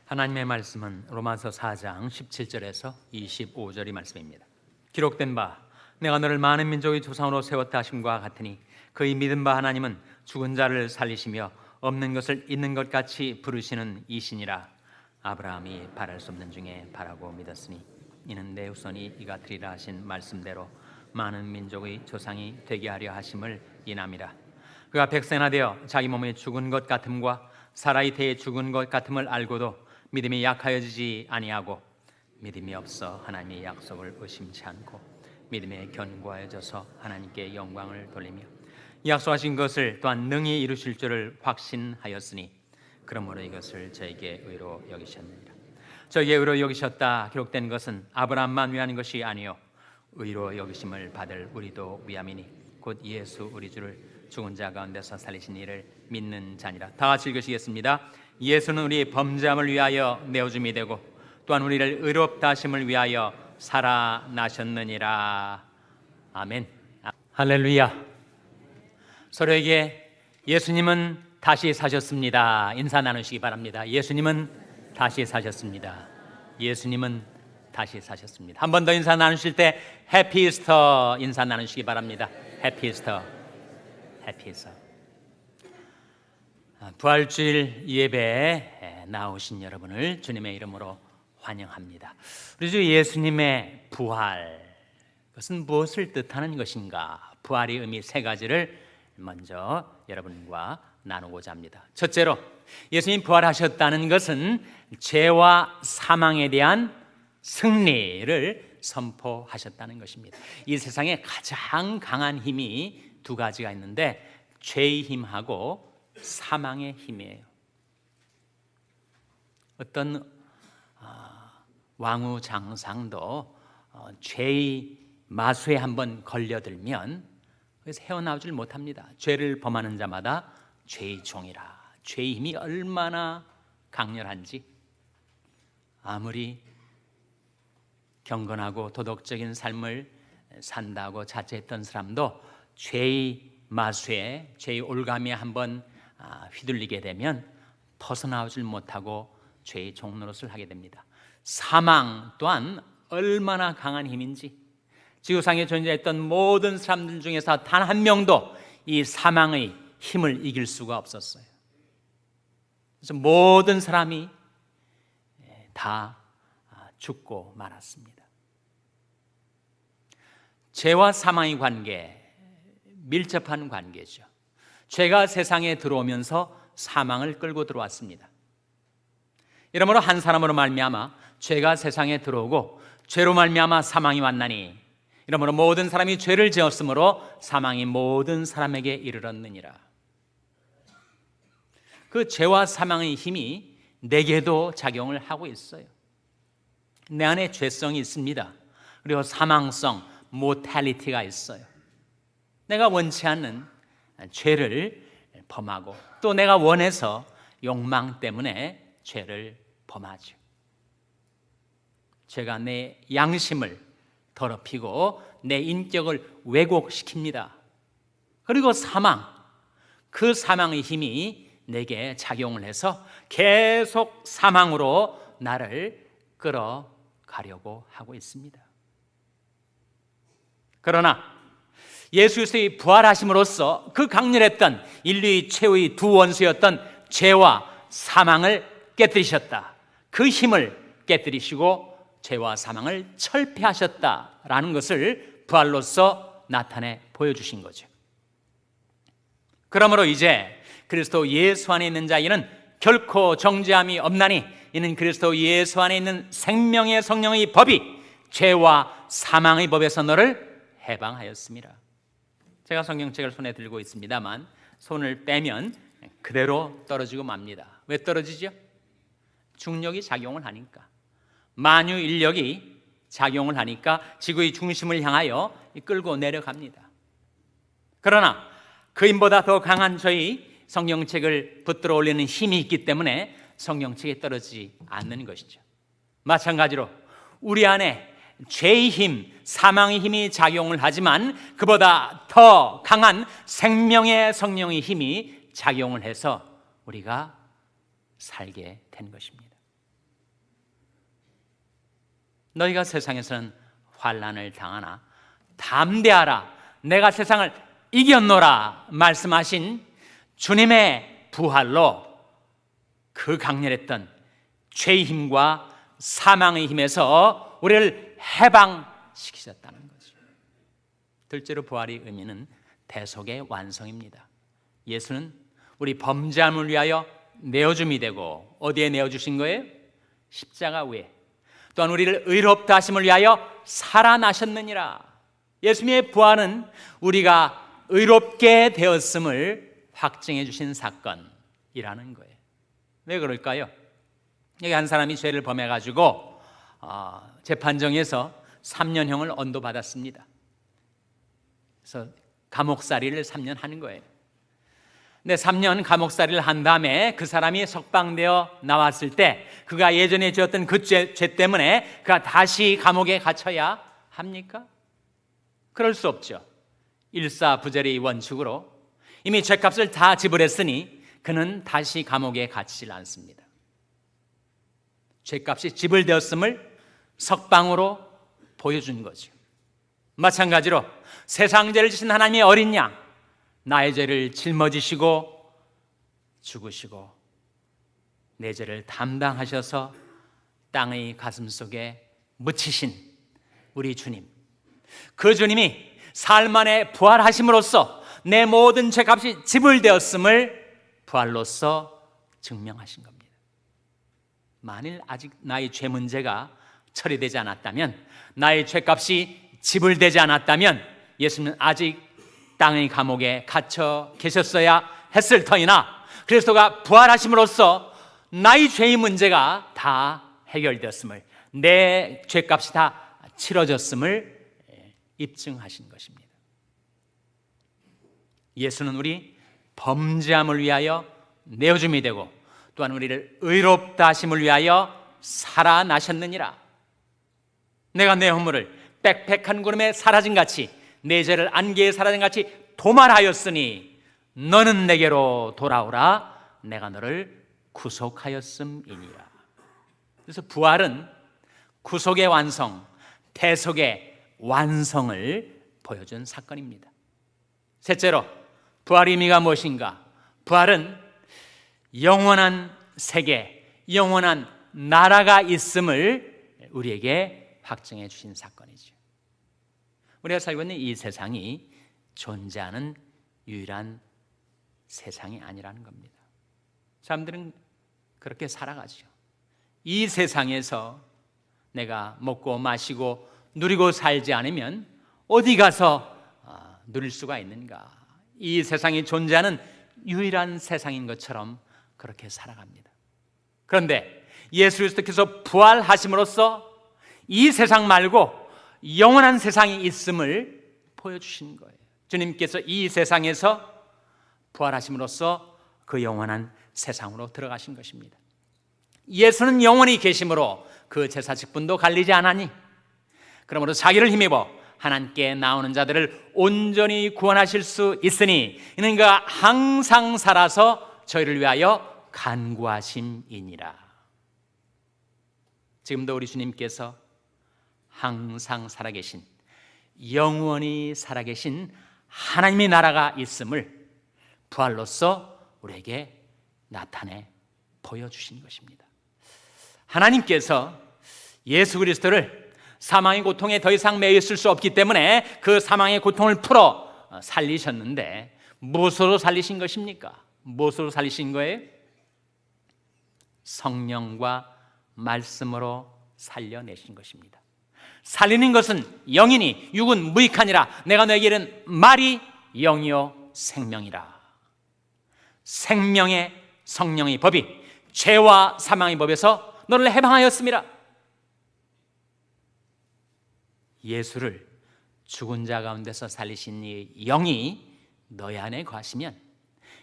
하나님의 말씀은 로마서 4장 17절에서 25절의 말씀입니다. 기록된 바 내가 너를 많은 민족의 조상으로 세웠다 하심과 같으니 그의 믿은 바 하나님은 죽은 자를 살리시며 없는 것을 있는 것 같이 부르시는 이시니라. 아브라함이 바랄 수 없는 중에 바라고 믿었으니 이는 내 후손이 이가 되리라 하신 말씀대로 많은 민족의 조상이 되게 하려 하심을 인함이라. 그가 백세나 되어 자기 몸에 죽은 것 같음과 사라의 태에 죽은 것 같음을 알고도 믿음이 약하여지지 아니하고 믿음이 없어 하나님의 약속을 의심치 않고 믿음에 견고하여져서 하나님께 영광을 돌리며 약속하신 것을 또한 능히 이루실 줄을 확신하였으니 그러므로 이것을 저에게 의로 여기셨느니라. 저에게 의로 여기셨다 기록된 것은 아브라함만 위한 것이 아니요 의로 여기심을 받을 우리도 위함이니 곧 예수 우리 주를 죽은 자 가운데서 살리신 이를 믿는 자니라. 다 같이 읽으시겠습니다. 예수는 우리 범죄함을 위하여 내어줌이 되고 또한 우리를 의롭다 하심을 위하여 살아나셨느니라. 아멘. 할렐루야. 서로에게 예수님은 다시 사셨습니다 인사 나누시기 바랍니다. 예수님은 다시 사셨습니다. 예수님은 다시 사셨습니다. 한 번 더 인사 나누실 때 해피 이스터 인사 나누시기 바랍니다. 해피 이스터. 해피 이스터. 부활주일 예배에 나오신 여러분을 주님의 이름으로 환영합니다. 우리 주 예수님의 부활, 그것은 무엇을 뜻하는 것인가? 부활의 의미 세 가지를 먼저 여러분과 나누고자 합니다. 첫째로 예수님 부활하셨다는 것은 죄와 사망에 대한 승리를 선포하셨다는 것입니다. 이 세상에 가장 강한 힘이 두 가지가 있는데 죄의 힘하고 사망의 힘이에요. 어떤 왕후장상도 죄의 마수에 한번 걸려들면 그래서 헤어나오질 못합니다. 죄를 범하는 자마다 죄의 종이라. 죄의 힘이 얼마나 강렬한지 아무리 경건하고 도덕적인 삶을 산다고 자처했던 사람도 죄의 마수에 죄의 올가미에 한번 휘둘리게 되면 벗어나오질 못하고 죄의 종 노릇을 하게 됩니다. 사망 또한 얼마나 강한 힘인지 지구상에 존재했던 모든 사람들 중에서 단 한 명도 이 사망의 힘을 이길 수가 없었어요. 그래서 모든 사람이 다 죽고 말았습니다. 죄와 사망의 관계, 밀접한 관계죠. 죄가 세상에 들어오면서 사망을 끌고 들어왔습니다. 이러므로 한 사람으로 말미암아 죄가 세상에 들어오고 죄로 말미암아 사망이 왔나니 이러므로 모든 사람이 죄를 지었으므로 사망이 모든 사람에게 이르렀느니라. 그 죄와 사망의 힘이 내게도 작용을 하고 있어요. 내 안에 죄성이 있습니다. 그리고 사망성, 모탈리티가 있어요. 내가 원치 않는 죄를 범하고 또 내가 원해서 욕망 때문에 죄를 범하죠. 죄가 내 양심을 더럽히고 내 인격을 왜곡시킵니다. 그리고 사망, 그 사망의 힘이 내게 작용을 해서 계속 사망으로 나를 끌어가려고 하고 있습니다. 그러나 예수 그리스도의 부활하심으로써 그 강렬했던 인류의 최후의 두 원수였던 죄와 사망을 깨뜨리셨다. 그 힘을 깨뜨리시고 죄와 사망을 철폐하셨다라는 것을 부활로서 나타내 보여주신 거죠. 그러므로 이제 그리스도 예수 안에 있는 자에게는 결코 정죄함이 없나니 이는 그리스도 예수 안에 있는 생명의 성령의 법이 죄와 사망의 법에서 너를 해방하였습니다. 제가 성경책을 손에 들고 있습니다만 손을 빼면 그대로 떨어지고 맙니다. 왜 떨어지죠? 중력이 작용을 하니까. 만유 인력이 작용을 하니까 지구의 중심을 향하여 끌고 내려갑니다. 그러나 그 힘보다 더 강한 저희 성경책을 붙들어 올리는 힘이 있기 때문에 성경책에 떨어지지 않는 것이죠. 마찬가지로 우리 안에 죄의 힘, 사망의 힘이 작용을 하지만 그보다 더 강한 생명의 성령의 힘이 작용을 해서 우리가 살게 된 것입니다. 너희가 세상에서는 환난을 당하나 담대하라, 내가 세상을 이겼노라 말씀하신 주님의 부활로 그 강렬했던 죄의 힘과 사망의 힘에서 우리를 해방시키셨다는 거죠. 둘째로 부활의 의미는 대속의 완성입니다. 예수는 우리 범죄함을 위하여 내어줌이 되고, 어디에 내어주신 거예요? 십자가 위에. 또한 우리를 의롭다 하심을 위하여 살아나셨느니라. 예수님의 부활은 우리가 의롭게 되었음을 확증해 주신 사건이라는 거예요. 왜 그럴까요? 여기 한 사람이 죄를 범해가지고 재판정에서 3년형을 언도받았습니다. 그래서 감옥살이를 3년 하는 거예요. 근데 3년 감옥살이를 한 다음에 그 사람이 석방되어 나왔을 때 그가 예전에 지었던 그 죄 때문에 그가 다시 감옥에 갇혀야 합니까? 그럴 수 없죠. 일사부재의 원칙으로 이미 죄값을 다 지불했으니 그는 다시 감옥에 갇히질 않습니다. 죄값이 지불되었음을 석방으로 보여준 거죠. 마찬가지로 세상 죄를 지신 하나님의 어린 양, 나의 죄를 짊어지시고 죽으시고 내 죄를 담당하셔서 땅의 가슴속에 묻히신 우리 주님, 그 주님이 삶 안에 부활하심으로써 내 모든 죄값이 지불되었음을 부활로써 증명하신 겁니다. 만일 아직 나의 죄 문제가 처리되지 않았다면, 나의 죄값이 지불되지 않았다면 예수님은 아직 땅의 감옥에 갇혀 계셨어야 했을 터이나 그리스도가 부활하심으로써 나의 죄의 문제가 다 해결되었음을, 내 죄값이 다 치러졌음을 입증하신 것입니다. 예수는 우리 범죄함을 위하여 내어줌이 되고 또한 우리를 의롭다 하심을 위하여 살아나셨느니라. 내가 내 허물을 빽빽한 구름에 사라진 같이, 내 죄를 안개에 사라진 같이 도말하였으니 너는 내게로 돌아오라, 내가 너를 구속하였음이니라. 그래서 부활은 구속의 완성, 대속의 완성을 보여준 사건입니다. 셋째로 부활의 의미가 무엇인가? 부활은 영원한 세계, 영원한 나라가 있음을 우리에게 확증해 주신 사건이죠. 우리가 살고 있는 이 세상이 존재하는 유일한 세상이 아니라는 겁니다. 사람들은 그렇게 살아가죠. 이 세상에서 내가 먹고 마시고 누리고 살지 않으면 어디 가서 누릴 수가 있는가? 이 세상이 존재하는 유일한 세상인 것처럼 그렇게 살아갑니다. 그런데 예수 그리스도께서 부활하심으로써 이 세상 말고 영원한 세상이 있음을 보여주신 거예요. 주님께서 이 세상에서 부활하심으로써 그 영원한 세상으로 들어가신 것입니다. 예수는 영원히 계심으로 그 제사 직분도 갈리지 않으니, 그러므로 자기를 힘입어 하나님께 나오는 자들을 온전히 구원하실 수 있으니 이는 그가 항상 살아서 저희를 위하여 간구하심이니라. 지금도 우리 주님께서 항상 살아계신, 영원히 살아계신 하나님의 나라가 있음을 부활로써 우리에게 나타내 보여주신 것입니다. 하나님께서 예수 그리스도를 사망의 고통에 더 이상 매여 있을 수 없기 때문에 그 사망의 고통을 풀어 살리셨는데, 무엇으로 살리신 것입니까? 무엇으로 살리신 거예요? 성령과 말씀으로 살려내신 것입니다. 살리는 것은 영이니 육은 무익하니라. 내가 너에게 이른 말이 영이요 생명이라. 생명의 성령의 법이 죄와 사망의 법에서 너를 해방하였습니다. 예수를 죽은 자 가운데서 살리신 이 영이 너희 안에 거하시면,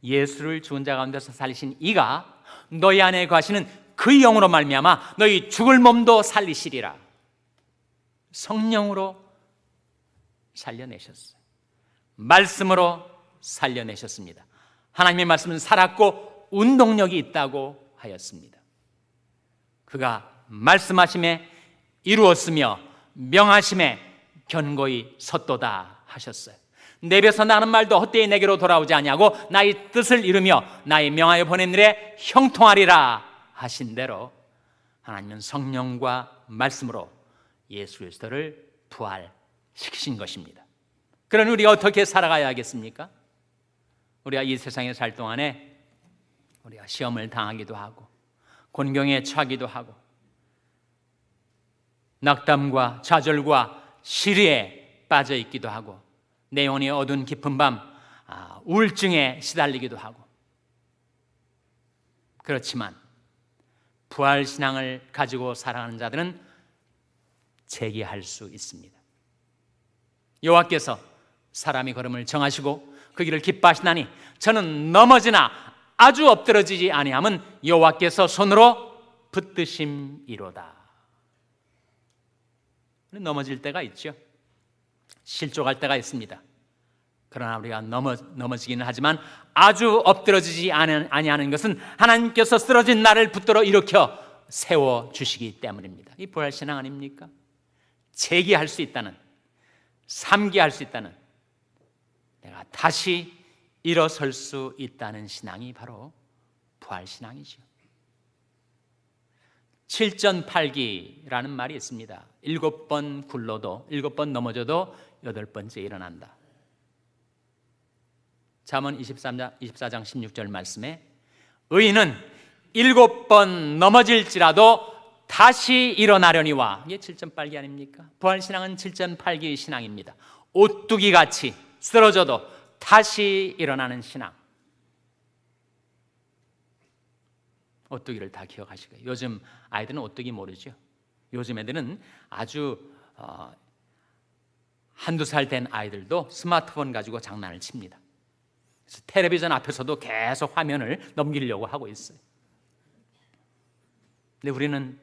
예수를 죽은 자 가운데서 살리신 이가 너희 안에 거하시는 그 영으로 말미암아 너희 죽을 몸도 살리시리라. 성령으로 살려내셨어요. 말씀으로 살려내셨습니다. 하나님의 말씀은 살았고 운동력이 있다고 하였습니다. 그가 말씀하심에 이루었으며 명하심에 견고히 섰도다 하셨어요. 내벼서 나는 말도 헛되이 내게로 돌아오지 아니하고 나의 뜻을 이루며 나의 명하여 보낸 일에 형통하리라 하신 대로 하나님은 성령과 말씀으로 예수 그리스도를 부활시키신 것입니다. 그러니 우리가 어떻게 살아가야 하겠습니까? 우리가 이 세상에 살 동안에 우리가 시험을 당하기도 하고 곤경에 처하기도 하고 낙담과 좌절과 시리에 빠져 있기도 하고 내 영혼이 어두운 깊은 밤 우울증에 시달리기도 하고, 그렇지만 부활신앙을 가지고 살아가는 자들은 재기할 수 있습니다. 여호와께서 사람의 걸음을 정하시고 그 길을 기뻐하시나니 저는 넘어지나 아주 엎드러지지 아니함은 여호와께서 손으로 붙드심이로다. 넘어질 때가 있죠. 실족할 때가 있습니다. 그러나 우리가 넘어지기는 하지만 아주 엎드러지지 아니하는 것은 하나님께서 쓰러진 나를 붙들어 일으켜 세워주시기 때문입니다. 이 부활신앙 아닙니까? 재기할 수 있다는, 삼기할 수 있다는, 내가 다시 일어설 수 있다는 신앙이 바로 부활신앙이죠. 7전8기라는 말이 있습니다. 7번 굴러도 7번 넘어져도 8번째 일어난다. 잠언 24장 16절 말씀에 의인은 7번 넘어질지라도 다시 일어나려니와, 이게 7전8기 아닙니까? 부활신앙은 7전8기의 신앙입니다. 오뚜기같이 쓰러져도 다시 일어나는 신앙. 오뚜기를 다 기억하시고요. 요즘 아이들은 오뚜기 모르죠. 요즘 애들은 아주 한두 살 된 아이들도 스마트폰 가지고 장난을 칩니다. 그래서 텔레비전 앞에서도 계속 화면을 넘기려고 하고 있어요. 근데 우리는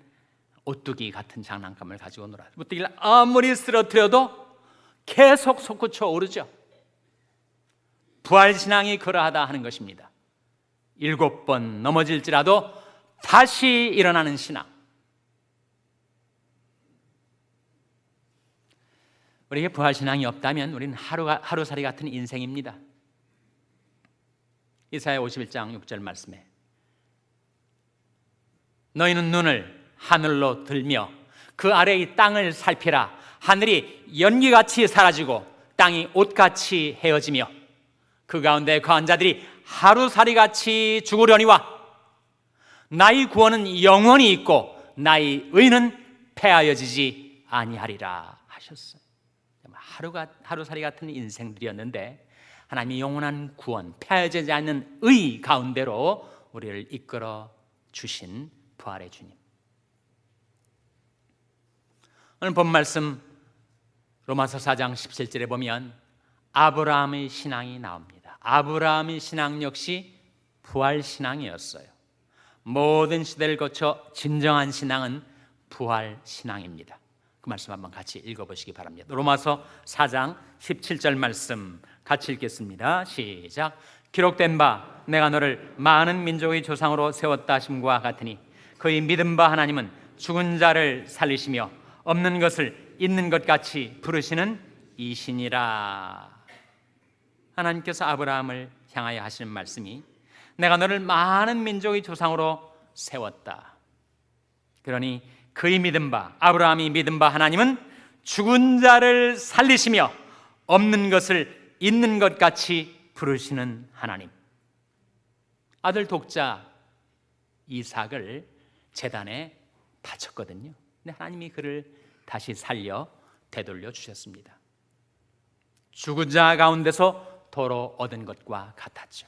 오뚜기 같은 장난감을 가지고 놀아요. 오뚜기를 아무리 쓰러뜨려도 계속 솟구쳐 오르죠. 부활신앙이 그러하다 하는 것입니다. 7번 넘어질지라도 다시 일어나는 신앙. 우리에게 부활신앙이 없다면 우리는 하루살이 같은 인생입니다. 이사야 51장 6절 말씀에 너희는 눈을 하늘로 들며 그 아래의 땅을 살피라. 하늘이 연기같이 사라지고 땅이 옷같이 헤어지며 그 가운데 거한 자들이 하루살이같이 죽으려니와 나의 구원은 영원히 있고 나의 의는 패하여지지 아니하리라 하셨어요. 하루살이 같은 인생들이었는데 하나님이 영원한 구원, 패하여지지 않는 의 가운데로 우리를 이끌어 주신 부활의 주님. 오늘 본 말씀 로마서 4장 17절에 보면 아브라함의 신앙이 나옵니다. 아브라함의 신앙 역시 부활신앙이었어요. 모든 시대를 거쳐 진정한 신앙은 부활신앙입니다. 그 말씀 한번 같이 읽어보시기 바랍니다. 로마서 4장 17절 말씀 같이 읽겠습니다. 시작. 기록된 바 내가 너를 많은 민족의 조상으로 세웠다 하심과 같으니 그의 믿은 바 하나님은 죽은 자를 살리시며 없는 것을 있는 것 같이 부르시는 이시니라. 하나님께서 아브라함을 향하여 하시는 말씀이 내가 너를 많은 민족의 조상으로 세웠다. 그러니 그의 믿은 바, 아브라함이 믿은 바 하나님은 죽은 자를 살리시며 없는 것을 있는 것 같이 부르시는 하나님. 아들 독자 이삭을 제단에 바쳤거든요. 근데 하나님이 그를 다시 살려 되돌려 주셨습니다. 죽은 자 가운데서 도로 얻은 것과 같았죠.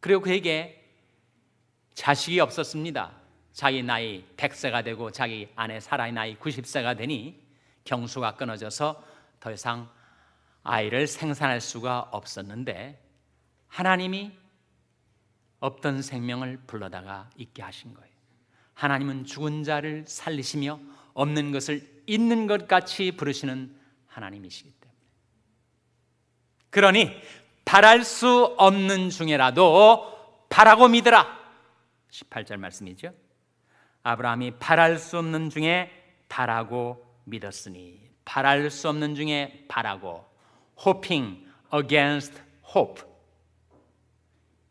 그리고 그에게 자식이 없었습니다. 자기 나이 100세가 되고 자기 아내 사라의 나이 90세가 되니 경수가 끊어져서 더 이상 아이를 생산할 수가 없었는데 하나님이 없던 생명을 불러다가 있게 하신 거예요. 하나님은 죽은 자를 살리시며 없는 것을 있는 것 같이 부르시는 하나님이시기 때문에, 그러니 바랄 수 없는 중에라도 바라고 믿으라. 18절 말씀이죠. 아브라함이 바랄 수 없는 중에 바라고 믿었으니. 바랄 수 없는 중에 바라고, hoping against hope,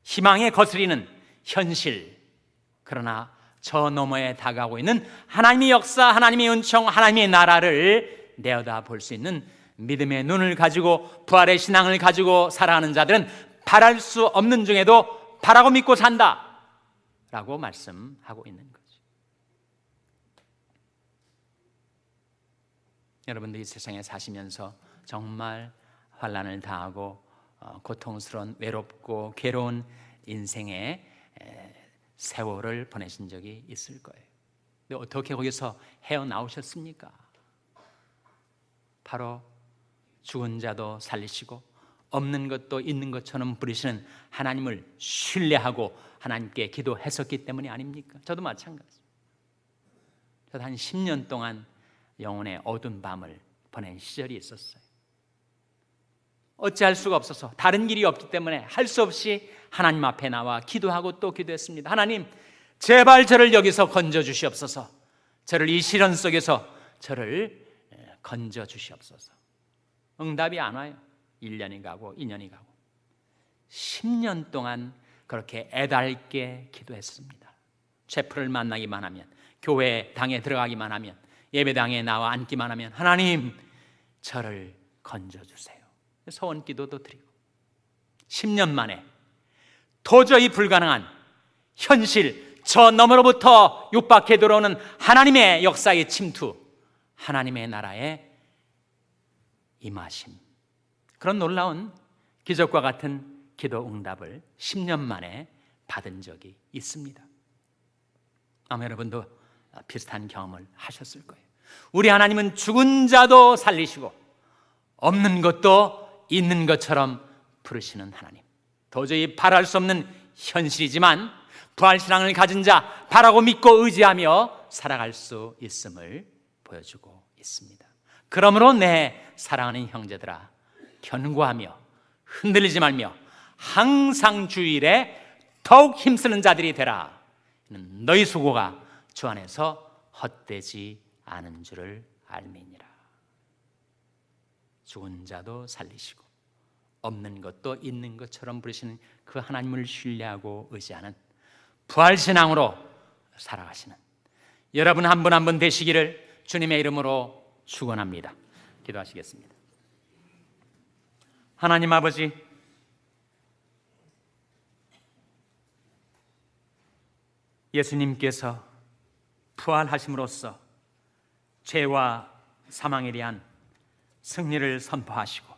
희망에 거스리는 현실. 그러나 저 너머에 다가오고 있는 하나님의 역사, 하나님의 은총, 하나님의 나라를 내어다 볼 수 있는 믿음의 눈을 가지고 부활의 신앙을 가지고 살아가는 자들은 바랄 수 없는 중에도 바라고 믿고 산다 라고 말씀하고 있는 거죠. 여러분들이 세상에 사시면서 정말 환난을 당하고 고통스러운, 외롭고 괴로운 인생의 세월을 보내신 적이 있을 거예요. 근데 어떻게 거기서 헤어나오셨습니까? 바로 죽은 자도 살리시고 없는 것도 있는 것처럼 부리시는 하나님을 신뢰하고 하나님께 기도했었기 때문이 아닙니까? 저도 마찬가지입니다. 저도 한 10년 동안 영혼의 어두운 밤을 보낸 시절이 있었어요. 어찌할 수가 없어서, 다른 길이 없기 때문에 할 수 없이 하나님 앞에 나와 기도하고 또 기도했습니다. 하나님, 제발 저를 여기서 건져 주시옵소서. 저를 이 시련 속에서 저를 건져 주시옵소서. 응답이 안 와요. 1년이 가고 2년이 가고 10년 동안 그렇게 애달게 기도했습니다. 채플을 만나기만 하면, 교회 당에 들어가기만 하면, 예배당에 나와 앉기만 하면 하나님, 저를 건져 주세요. 소원 기도도 드리고 10년 만에 도저히 불가능한 현실, 저 너머로부터 육박해 들어오는 하나님의 역사의 침투, 하나님의 나라의 임하심, 그런 놀라운 기적과 같은 기도 응답을 10년 만에 받은 적이 있습니다. 아마 여러분도 비슷한 경험을 하셨을 거예요. 우리 하나님은 죽은 자도 살리시고 없는 것도 있는 것처럼 부르시는 하나님. 도저히 바랄 수 없는 현실이지만 부활신앙을 가진 자, 바라고 믿고 의지하며 살아갈 수 있음을 보여주고 있습니다. 그러므로 내 사랑하는 형제들아, 견고하며 흔들리지 말며 항상 주일에 더욱 힘쓰는 자들이 되라. 너희 수고가 주 안에서 헛되지 않은 줄을 알미니라. 죽은 자도 살리시고 없는 것도 있는 것처럼 부르시는 그 하나님을 신뢰하고 의지하는 부활신앙으로 살아가시는 여러분 한 분 한 분 되시기를 주님의 이름으로 축원합니다. 기도하시겠습니다. 하나님 아버지, 예수님께서 부활하심으로써 죄와 사망에 대한 승리를 선포하시고,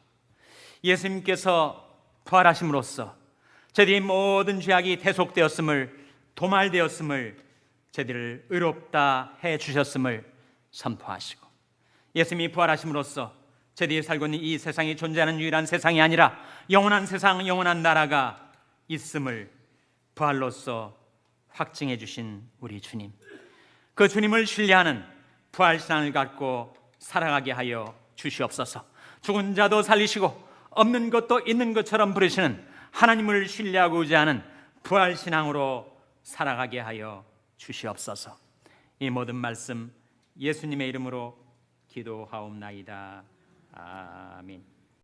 예수님께서 부활하심으로써 저희들이 모든 죄악이 대속되었음을, 도말되었음을, 저희들을 의롭다 해주셨음을 선포하시고, 예수님이 부활하심으로써 저희들이 살고 있는 이 세상이 존재하는 유일한 세상이 아니라 영원한 세상, 영원한 나라가 있음을 부활로써 확증해 주신 우리 주님, 그 주님을 신뢰하는 부활신앙을 갖고 살아가게 하여 주시옵소서. 죽은 자도 살리시고 없는 것도 있는 것처럼 부르시는 하나님을 신뢰하고 의지하는 부활신앙으로 살아가게 하여 주시옵소서. 이 모든 말씀 예수님의 이름으로 기도하옵나이다. 아멘.